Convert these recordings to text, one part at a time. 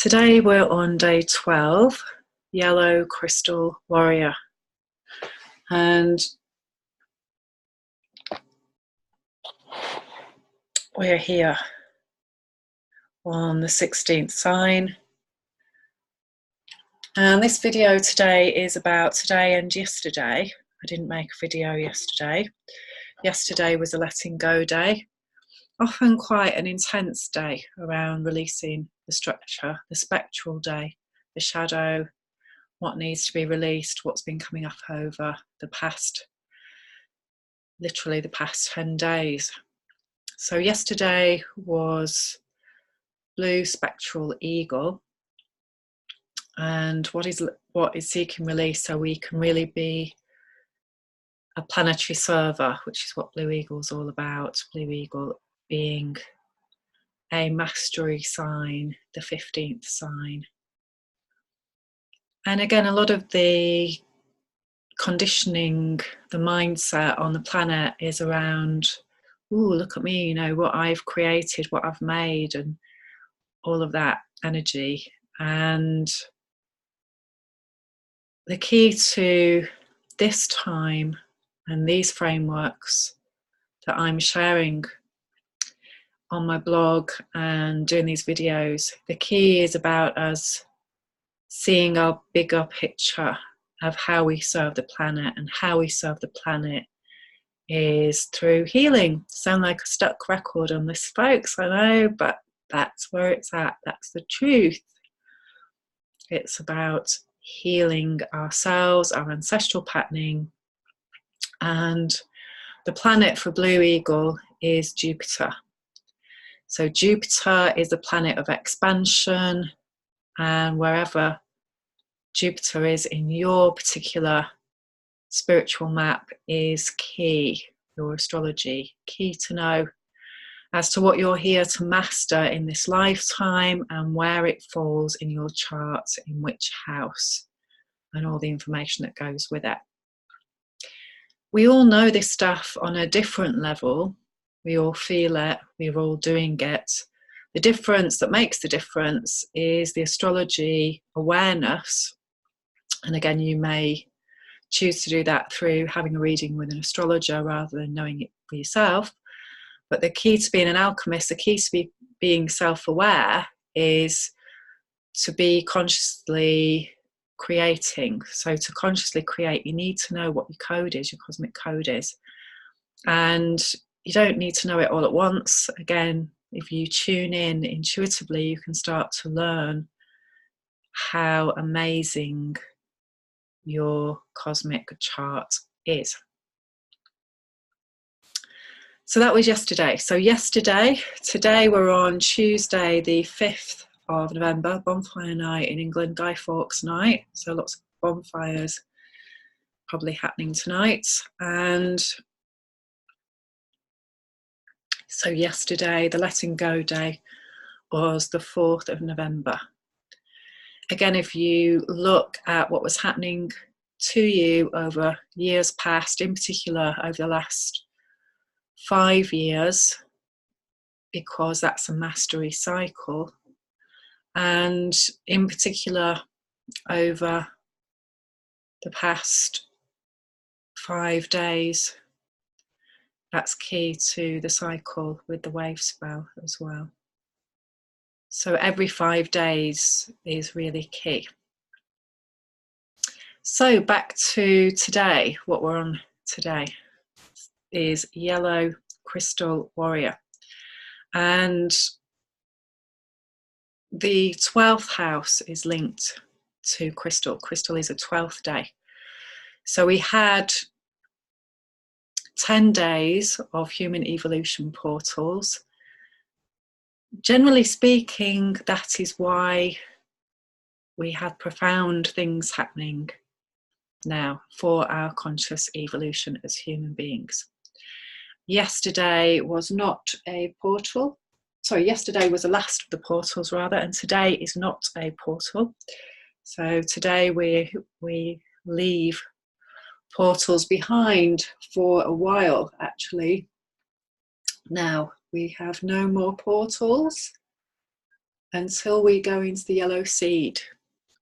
Today we're on day 12, Yellow Crystal Warrior, and we're here on the 16th sign. And this video today is about today and yesterday. I didn't make a video yesterday. Yesterday was a letting go day, often quite an intense day around releasing the structure, the spectral day, the shadow, what needs to be released, what's been coming up over the past, literally the past 10 days. So yesterday was blue spectral eagle, and what is seeking release so we can really be a planetary server, which is what blue eagle is all about. Blue eagle being a mastery sign, the 15th sign. And again, a lot of the conditioning, the mindset on the planet is around, ooh, look at me, you know, what I've created, what I've made, and all of that energy. And the key to this time and these frameworks that I'm sharing on my blog and doing these videos, the key is about us seeing our bigger picture of how we serve the planet, and how we serve the planet is through healing. Sound like a stuck record on this, folks, I know, but that's where it's at. That's the truth. It's about healing ourselves, our ancestral patterning, and the planet for Blue Eagle is Jupiter. So Jupiter is a planet of expansion, and wherever Jupiter is in your particular spiritual map is key, your astrology, key to know as to what you're here to master in this lifetime and where it falls in your chart, in which house, and all the information that goes with it. We all know this stuff on a different level. We all feel it, we're all doing it. The difference that makes the difference is the astrology awareness. And again, you may choose to do that through having a reading with an astrologer rather than knowing it for yourself. But the key to being an alchemist, the key to being self-aware, is to be consciously creating. So to consciously create, you need to know what your code is, your cosmic code is. And you don't need to know it all at once. Again, if you tune in intuitively, you can start to learn how amazing your cosmic chart is. So that was yesterday. So today we're on Tuesday the 5th of November, bonfire night in England, Guy Fawkes night. So lots of bonfires probably happening tonight. And so yesterday, the letting go day was the 4th of November. Again, if you look at what was happening to you over years past, in particular over the last 5 years, because that's a mastery cycle, and in particular over the past 5 days, that's key to the cycle with the wave spell as well. So every 5 days is really key. So back to today, what we're on today is Yellow Crystal Warrior. And the 12th house is linked to Crystal. Crystal is a 12th day. So we had 10 days of human evolution portals. Generally speaking, that is why we have profound things happening now for our conscious evolution as human beings. Yesterday was not a portal. Sorry, yesterday was the last of the portals rather, and today is not a portal. So today we leave portals behind for a while, actually. Now we have no more portals, until we go into the yellow seed,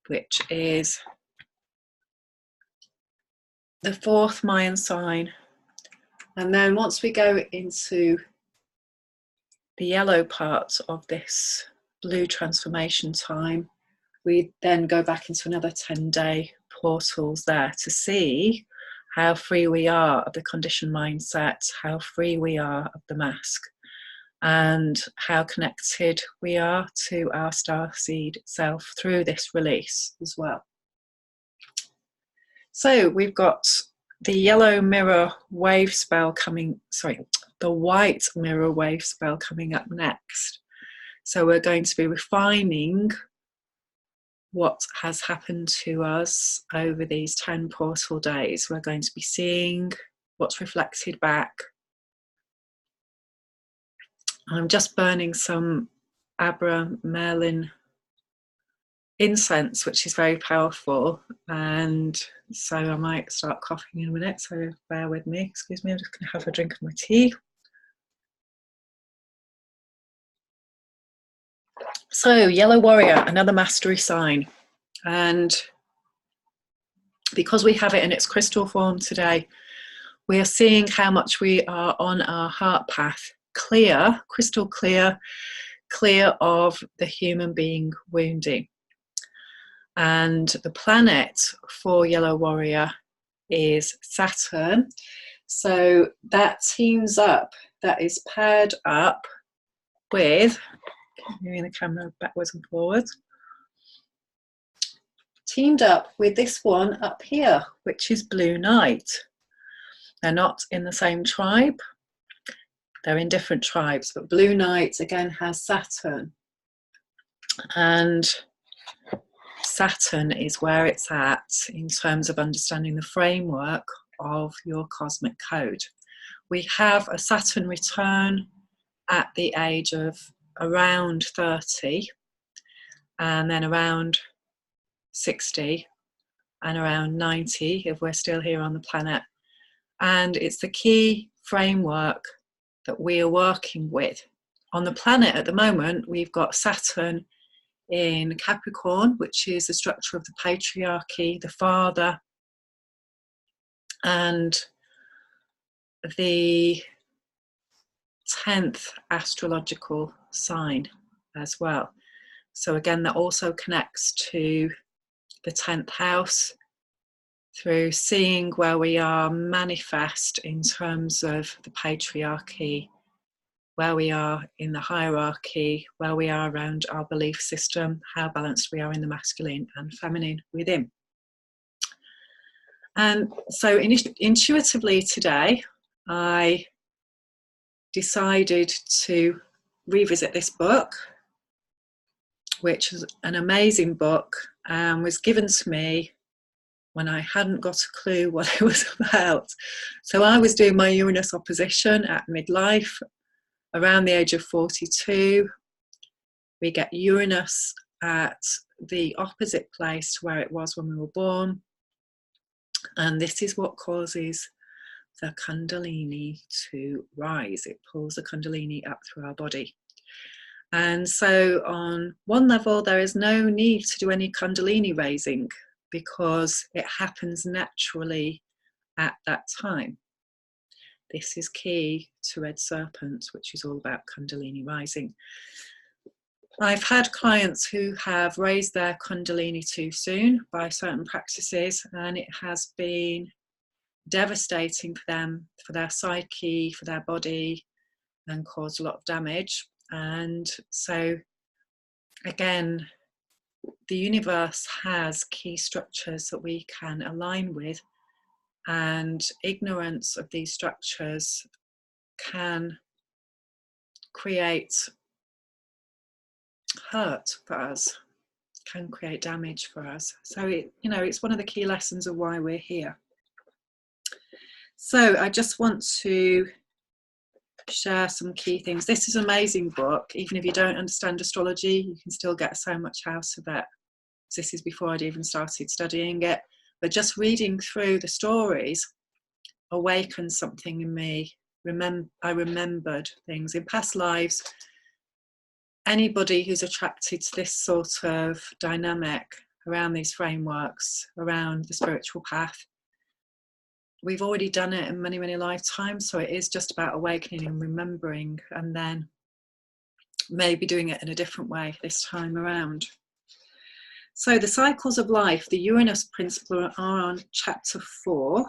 which is the fourth Mayan sign. And then once we go into the yellow part of this blue transformation time, we then go back into another 10-day portals there to see how free we are of the conditioned mindset, how free we are of the mask, and how connected we are to our starseed self through this release as well. So we've got the yellow mirror wave spell coming, the white mirror wave spell coming up next. So we're going to be refining what has happened to us over these 10 portal days. We're going to be seeing what's reflected back. I'm just burning some Abra Merlin incense, which is very powerful, and so I might start coughing in a minute, so bear with me. Excuse me, I'm just going to have a drink of my tea. So, Yellow Warrior, another mastery sign, and because we have it in its crystal form today, we are seeing how much we are on our heart path, clear, crystal clear, clear of the human being wounding. And the planet for Yellow Warrior is Saturn. So that teams up, that is paired up with, moving the camera backwards and forwards, teamed up with this one up here, which is Blue Knight. They're not in the same tribe, they're in different tribes, but Blue Knight again has Saturn. And Saturn is where it's at in terms of understanding the framework of your cosmic code. We have a Saturn return at the age of around 30, and then around 60, and around 90 if we're still here on the planet. And it's the key framework that we are working with. On the planet at the moment, we've got Saturn in Capricorn, which is the structure of the patriarchy, the father, and the 10th astrological sign as well. So again, that also connects to the 10th house through seeing where we are manifest in terms of the patriarchy, where we are in the hierarchy, where we are around our belief system, how balanced we are in the masculine and feminine within. And so intuitively today, I decided to revisit this book, which is an amazing book and was given to me when I hadn't got a clue what it was about. So I was doing my Uranus opposition at midlife, around the age of 42. We get Uranus at the opposite place to where it was when we were born. And this is what causes the Kundalini to rise. It pulls the Kundalini up through our body. And so on one level, there is no need to do any Kundalini raising because it happens naturally at that time. This is key to Red Serpent, which is all about Kundalini rising. I've had clients who have raised their Kundalini too soon by certain practices, and it has been devastating for them, for their psyche, for their body, and caused a lot of damage. And so, again, the universe has key structures that we can align with, and ignorance of these structures can create hurt for us, can create damage for us. So it's one of the key lessons of why we're here. So I just want to share some key things. This is an amazing book. Even if you don't understand astrology, you can still get so much out of it. This is before I'd even started studying it. But just reading through the stories awakened something in me. I remembered things in past lives. anybody who's attracted to this sort of dynamic around these frameworks, around the spiritual path, we've already done it in many, many lifetimes. So it is just about awakening and remembering, and then maybe doing it in a different way this time around. So the cycles of life, the Uranus principle, are on chapter 4.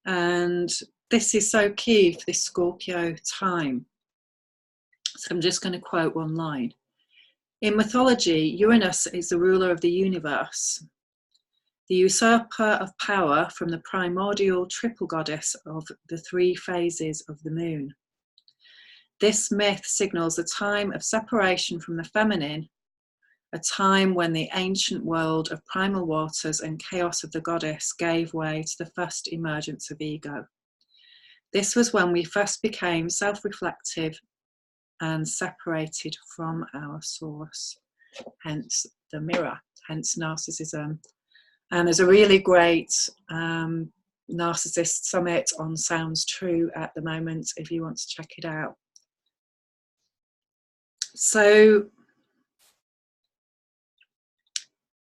And this is so key for this Scorpio time. So I'm just going to quote one line. In mythology, Uranus is the ruler of the universe, the usurper of power from the primordial triple goddess of the 3 phases of the moon. This myth signals a time of separation from the feminine, a time when the ancient world of primal waters and chaos of the goddess gave way to the first emergence of ego. This was when we first became self-reflective and separated from our source, hence the mirror, hence narcissism. And there's a really great narcissist summit on Sounds True at the moment, if you want to check it out. So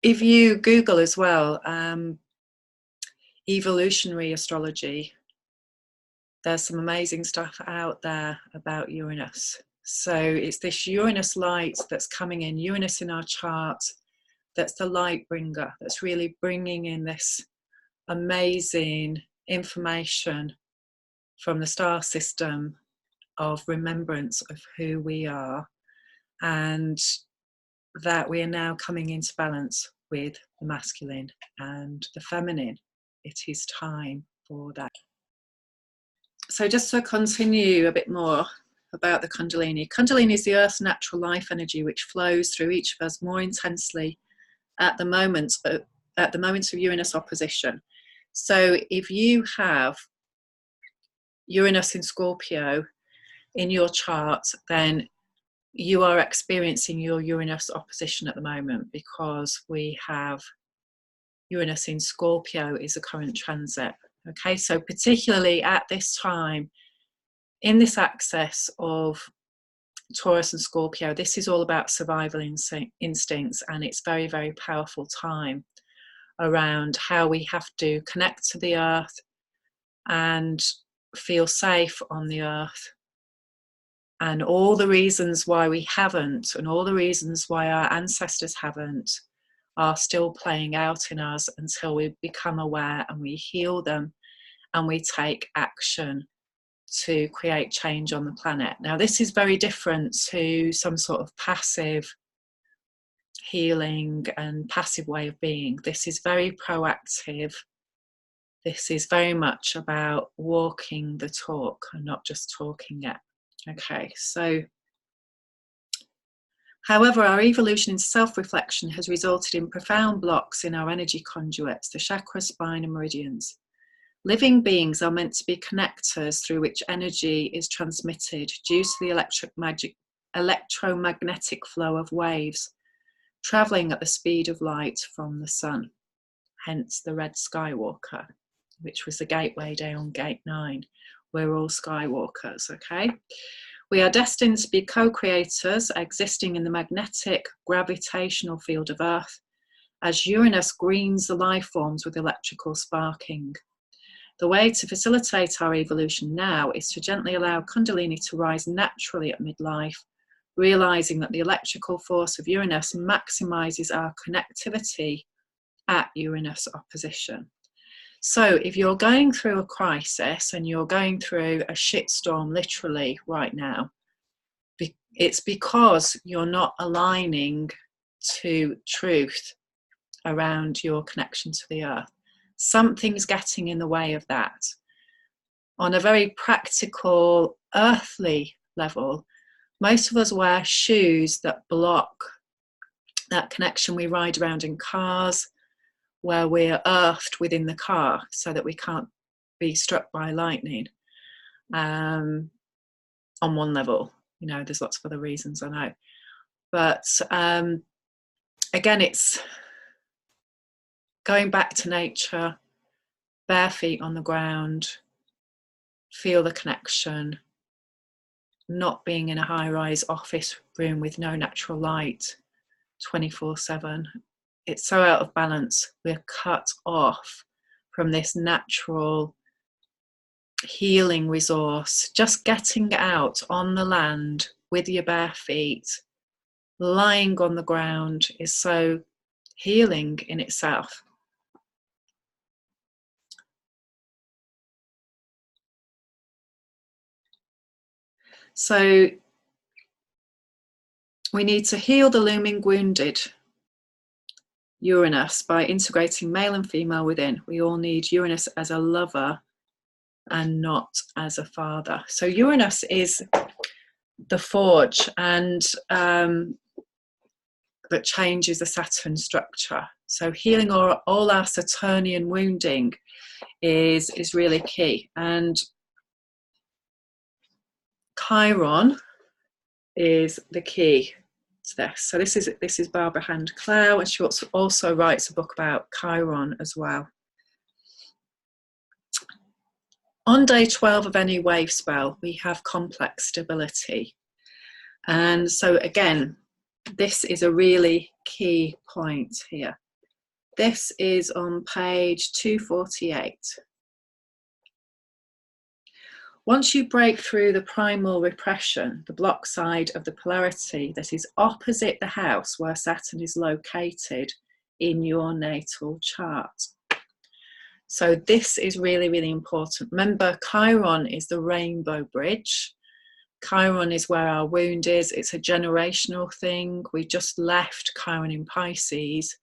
if you Google as well, evolutionary astrology, there's some amazing stuff out there about Uranus. So it's this Uranus light that's coming in, Uranus in our chart, that's the light bringer, that's really bringing in this amazing information from the star system of remembrance of who we are, and that we are now coming into balance with the masculine and the feminine. It is time for that. So just to continue a bit more about the Kundalini. Kundalini is the Earth's natural life energy which flows through each of us more intensely at the moment of Uranus opposition. So if you have Uranus in Scorpio in your chart, then you are experiencing your Uranus opposition at the moment, because we have Uranus in Scorpio is a current transit. Okay, so particularly at this time, in this axis of Taurus and Scorpio, this is all about survival instincts, and it's very, very powerful time around how we have to connect to the earth and feel safe on the earth, and all the reasons why we haven't, and all the reasons why our ancestors haven't, are still playing out in us until we become aware and we heal them and we take action to create change on the planet. Now, this is very different to some sort of passive healing and passive way of being. This is very proactive. This is very much about walking the talk and not just talking it. Okay, so however, our evolution in self-reflection has resulted in profound blocks in our energy conduits, the chakra, spine, and meridians. Living beings are meant to be connectors through which energy is transmitted due to the electromagnetic flow of waves travelling at the speed of light from the sun, hence the red Skywalker, which was the gateway day on Gate 9. We're all Skywalkers, okay? We are destined to be co-creators existing in the magnetic gravitational field of Earth as Uranus greens the life forms with electrical sparking. The way to facilitate our evolution now is to gently allow Kundalini to rise naturally at midlife, realizing that the electrical force of Uranus maximizes our connectivity at Uranus opposition. So if you're going through a crisis and you're going through a shitstorm literally right now, it's because you're not aligning to truth around your connection to the earth. Something's getting in the way of that. On a very practical, earthly level, most of us wear shoes that block that connection. We ride around in cars where we're earthed within the car so that we can't be struck by lightning, on one level. You know, there's lots of other reasons, I know. But again, it's going back to nature, bare feet on the ground, feel the connection, not being in a high-rise office room with no natural light 24/7. It's so out of balance. We're cut off from this natural healing resource. Just getting out on the land with your bare feet, lying on the ground, is so healing in itself. So we need to heal the looming wounded Uranus by integrating male and female within. We all need Uranus as a lover and not as a father. So Uranus is the forge, and that changes the Saturn structure. So healing all our Saturnian wounding is really key. And Chiron is the key to this. So this is Barbara Hand Clow, and she also writes a book about Chiron as well. On day 12 of any wave spell, we have complex stability. And so again, this is a really key point here. This is on page 248. Once you break through the primal repression, the block side of the polarity that is opposite the house where Saturn is located in your natal chart. So this is really, really important. Remember, Chiron is the rainbow bridge. Chiron is where our wound is. It's a generational thing. We just left Chiron in Pisces,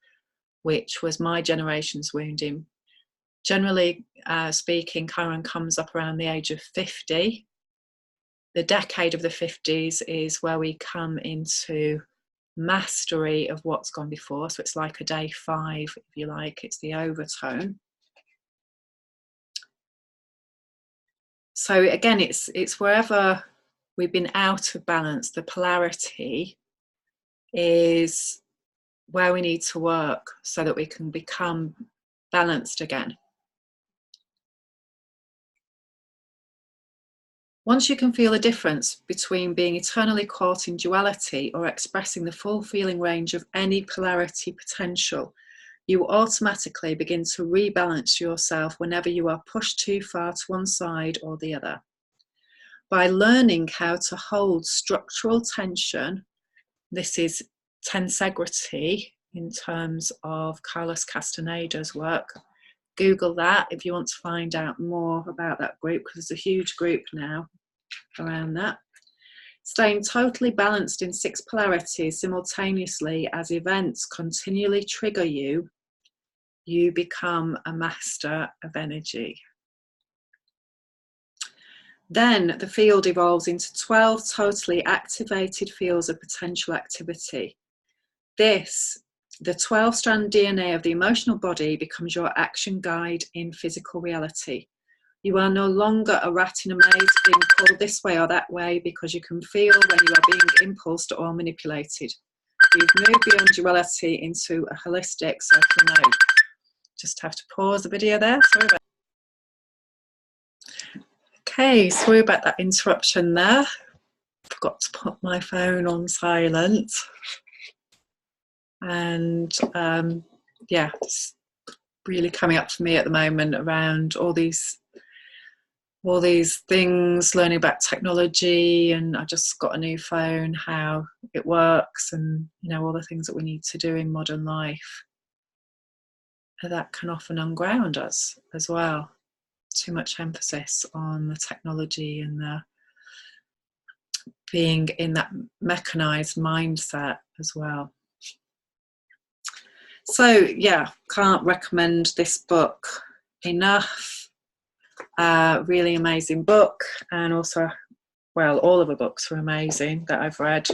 which was my generation's wounding. Generally speaking, Chiron comes up around the age of 50. The decade of the 50s is where we come into mastery of what's gone before. So it's like a day 5, if you like. It's the overtone. So again, it's wherever we've been out of balance, the polarity is where we need to work so that we can become balanced again. Once you can feel the difference between being eternally caught in duality or expressing the full feeling range of any polarity potential, you automatically begin to rebalance yourself whenever you are pushed too far to one side or the other. By learning how to hold structural tension, this is tensegrity in terms of Carlos Castaneda's work. Google that if you want to find out more about that group, because there's a huge group now around that. Staying totally balanced in 6 polarities simultaneously as events continually trigger you, you become a master of energy. Then the field evolves into 12 totally activated fields of potential activity. This, the 12-strand DNA of the emotional body, becomes your action guide in physical reality. You are no longer a rat in a maze being pulled this way or that way because you can feel when you are being impulsed or manipulated. You've moved beyond duality into a holistic circular node. Just have to pause the video there. Sorry about that. Okay, sorry about that interruption there. Forgot to put my phone on silent. And yeah, it's really coming up for me at the moment around all these things, learning about technology, and I just got a new phone, how it works, and all the things that we need to do in modern life that can often unground us as well. Too much emphasis on the technology and the being in that mechanized mindset as well. So yeah, can't recommend this book enough. Really amazing book, and also, well, all of the books are amazing that I've read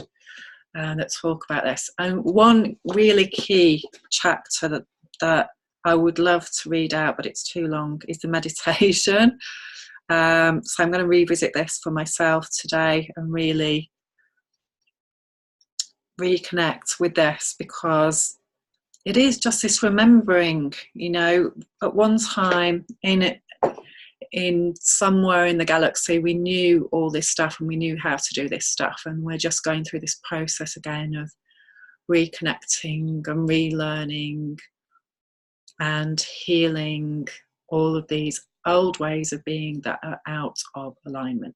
that talk about this. And one really key chapter that I would love to read out, but it's too long, is the meditation. So I'm going to revisit this for myself today and really reconnect with this, because it is just this remembering, at one time in in somewhere in the galaxy, we knew all this stuff and we knew how to do this stuff, and we're just going through this process again of reconnecting and relearning and healing all of these old ways of being that are out of alignment.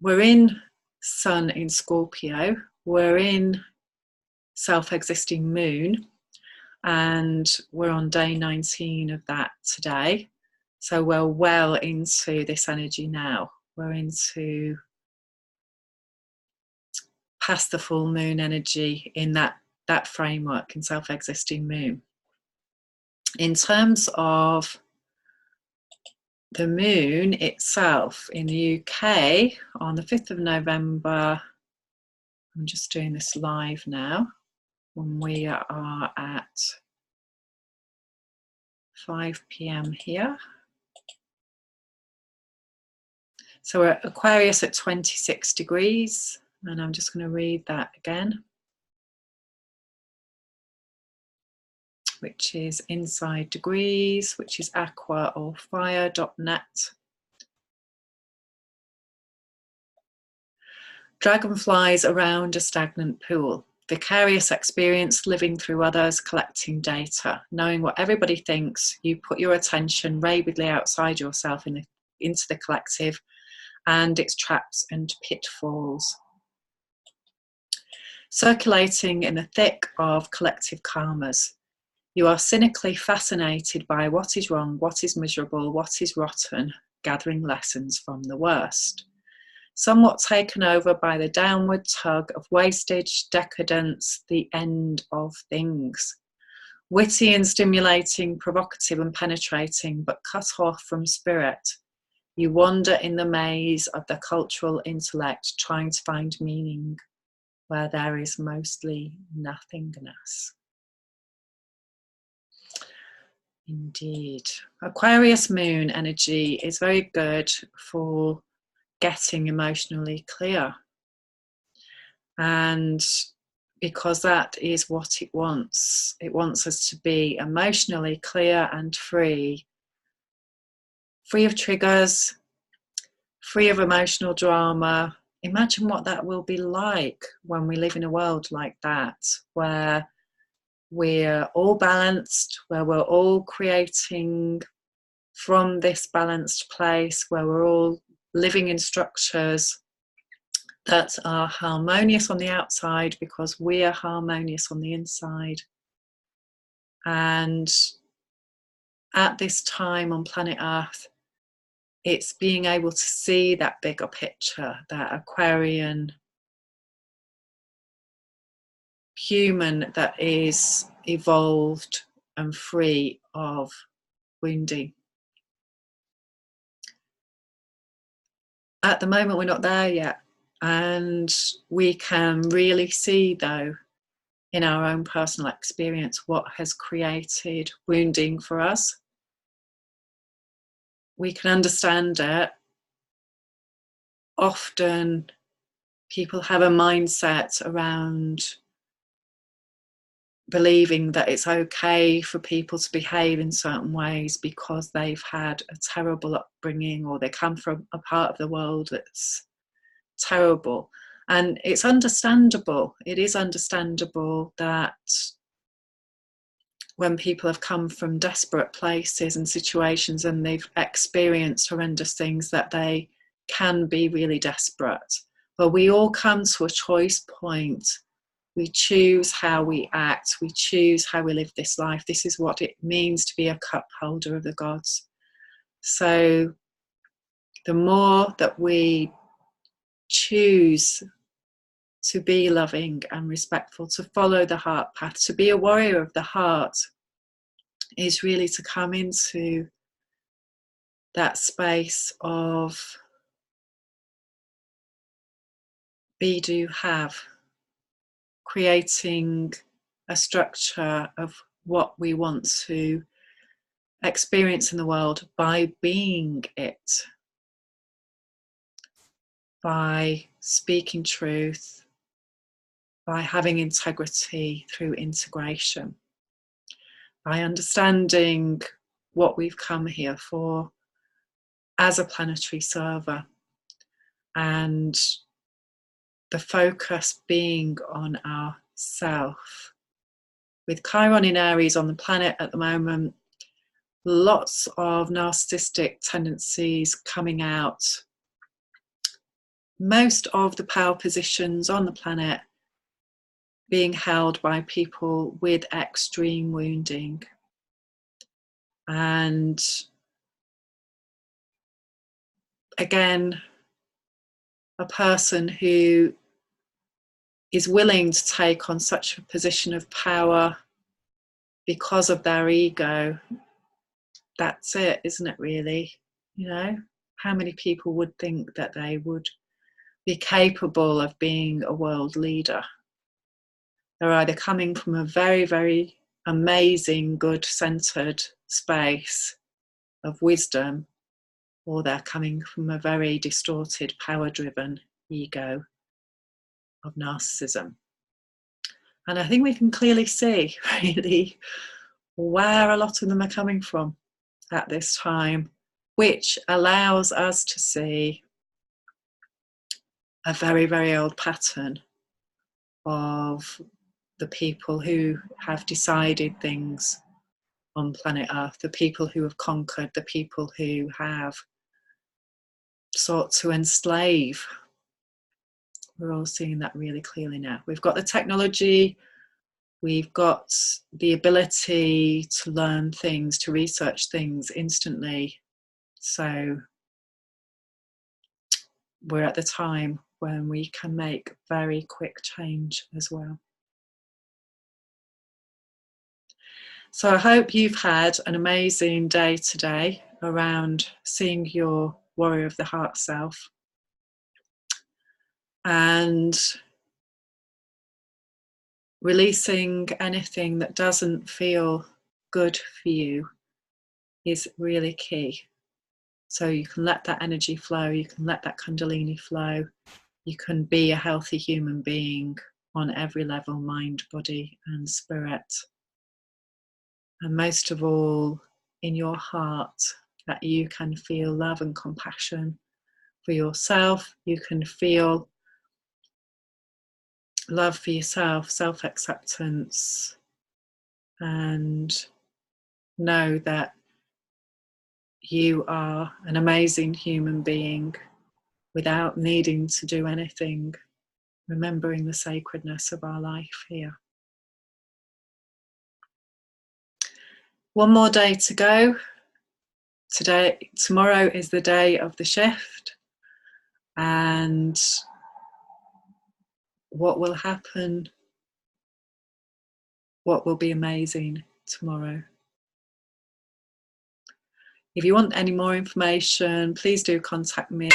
We're in Sun in Scorpio, we're in self-existing moon, and we're on day 19 of that today. So we're well into this energy now. We're into past the full moon energy in that framework in self-existing moon. In terms of the moon itself in the UK on the 5th of November, I'm just doing this live now, when we are at 5 p.m. here. So we're at Aquarius at 26 degrees, and I'm just going to read that again, which is inside degrees, which is aqua or fire.net. Dragonflies around a stagnant pool. Vicarious experience, living through others, collecting data. Knowing what everybody thinks, you put your attention rapidly outside yourself into the collective and its traps and pitfalls. Circulating in the thick of collective karmas. You are cynically fascinated by what is wrong, what is miserable, what is rotten, gathering lessons from the worst. Somewhat taken over by the downward tug of wastage, decadence, the end of things. Witty and stimulating, provocative and penetrating, but cut off from spirit. You wander in the maze of the cultural intellect, trying to find meaning where there is mostly nothingness. Indeed. Aquarius moon energy is very good for getting emotionally clear. And because that is what it wants us to be emotionally clear and free of triggers, free of emotional drama. Imagine what that will be like when we live in a world like that, where we're all balanced, where we're all creating from this balanced place, where we're all living in structures that are harmonious on the outside because we are harmonious on the inside. And at this time on planet Earth, it's being able to see that bigger picture, that Aquarian human that is evolved and free of wounding. At the moment, we're not there yet. And we can really see, though, in our own personal experience, what has created wounding for us. We can understand it. Often people have a mindset around believing that it's okay for people to behave in certain ways because they've had a terrible upbringing or they come from a part of the world that's terrible. And it's understandable. It is understandable that when people have come from desperate places and situations and they've experienced horrendous things, that they can be really desperate. But we all come to a choice point. We choose how we act. We choose how we live this life. This is what it means to be a cup holder of the gods. So the more that we choose to be loving and respectful, to follow the heart path, to be a warrior of the heart, is really to come into that space of be, do, have, creating a structure of what we want to experience in the world by being it, by speaking truth, by having integrity through integration, by understanding what we've come here for as a planetary server, and the focus being on ourself. With Chiron in Aries on the planet at the moment, lots of narcissistic tendencies coming out. Most of the power positions on the planet being held by people with extreme wounding. And again, a person who is willing to take on such a position of power because of their ego, that's it, isn't it, really? You know, how many people would think that they would be capable of being a world leader? They're either coming from a very, very amazing, good-centered space of wisdom, or they're coming from a very distorted, power-driven ego of narcissism. And I think we can clearly see, really, where a lot of them are coming from at this time, which allows us to see a very, very old pattern of the people who have decided things on planet Earth, the people who have conquered, the people who have sought to enslave. We're all seeing that really clearly now. We've got the technology, we've got the ability to learn things, to research things instantly. So we're at the time when we can make very quick change as well. So I hope you've had an amazing day today around seeing your warrior of the heart self. And releasing anything that doesn't feel good for you is really key. So you can let that energy flow, you can let that Kundalini flow, you can be a healthy human being on every level, mind, body and spirit. And most of all, in your heart, that you can feel love and compassion for yourself. You can feel love for yourself, self-acceptance, and know that you are an amazing human being without needing to do anything, remembering the sacredness of our life here. One more day to go. Tomorrow is the day of the shift, and what will happen, what will be amazing tomorrow. If you want any more information, please do contact me.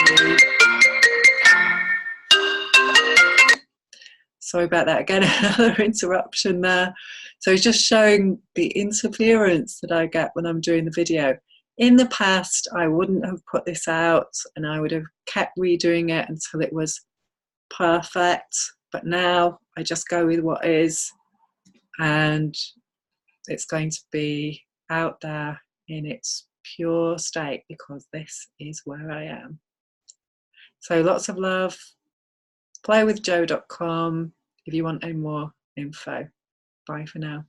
Sorry about that, again, another interruption there. So it's just showing the interference that I get when I'm doing the video. In the past, I wouldn't have put this out and I would have kept redoing it until it was perfect. But now I just go with what is, and it's going to be out there in its pure state because this is where I am. So lots of love. Playwithjo.com if you want any more info. Bye for now.